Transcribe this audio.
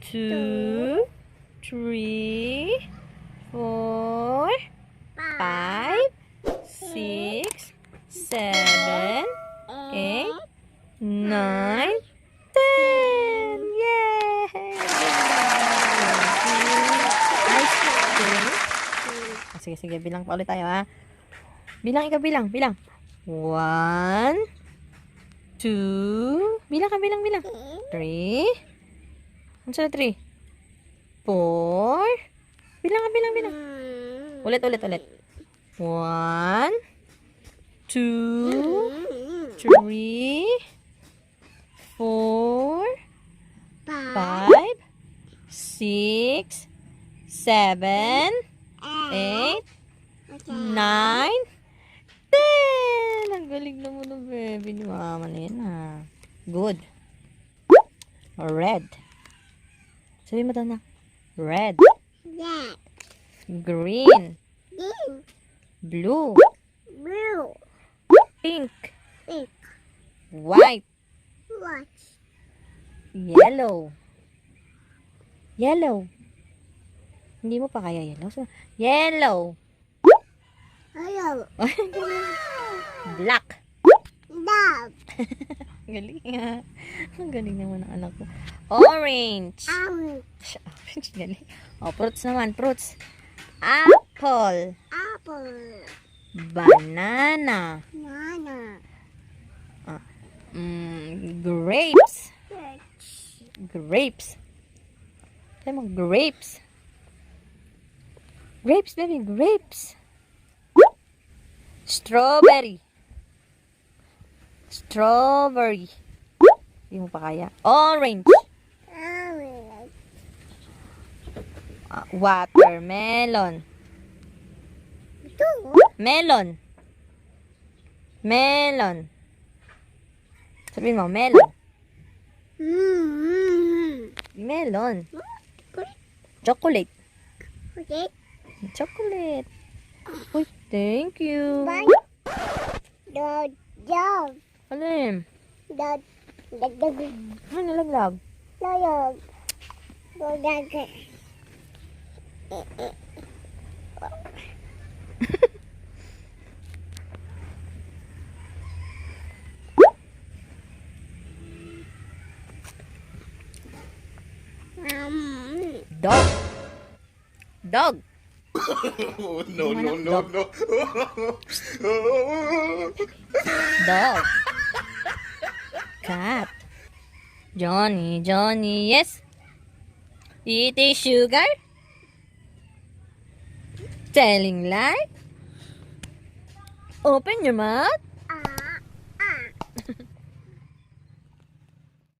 2, 3, 4, 5, 6, 7, 8, 9, 10. Yay! Nice. Sige, bilang pa ulit tayo, ha? Bilang, ikaw bilang. 1, 2, bilang. 3. Ano sila 3? 4. Bilang. Ulit. 1, 2, 3, 4, 5, 6, 7, 8, 9, 10. Ang galing naman ng baby ni mama na yan, ha. Good. Red. Sabi mo daw na. Red. Red. Green. Green. Blue. Blue. Pink. Pink. White. White. Yellow. Hindi mo pa kaya yellow. So, yellow. Hello. Black. Love. Galing, ha. Ang galing naman ng anak ko. Orange. Orange, galing. O, fruits naman, fruits. Apple. Apple. Banana. Banana. Grapes. Peach. Grapes. Sabi mo, grapes. Grapes, baby, grapes. Strawberry. Hindi mo pa kaya. Orange. Orange. Watermelon. Two. Melon. Sabihin mo, melon. Melon. Chocolate. Okay. Chocolate. Uy, thank you. Bye. Dog. Alim. Dog. Ano nalaglag? Dog. Dog. No. Dog. Cat. Johnny, yes. Eating sugar. Telling lie. Open your mouth.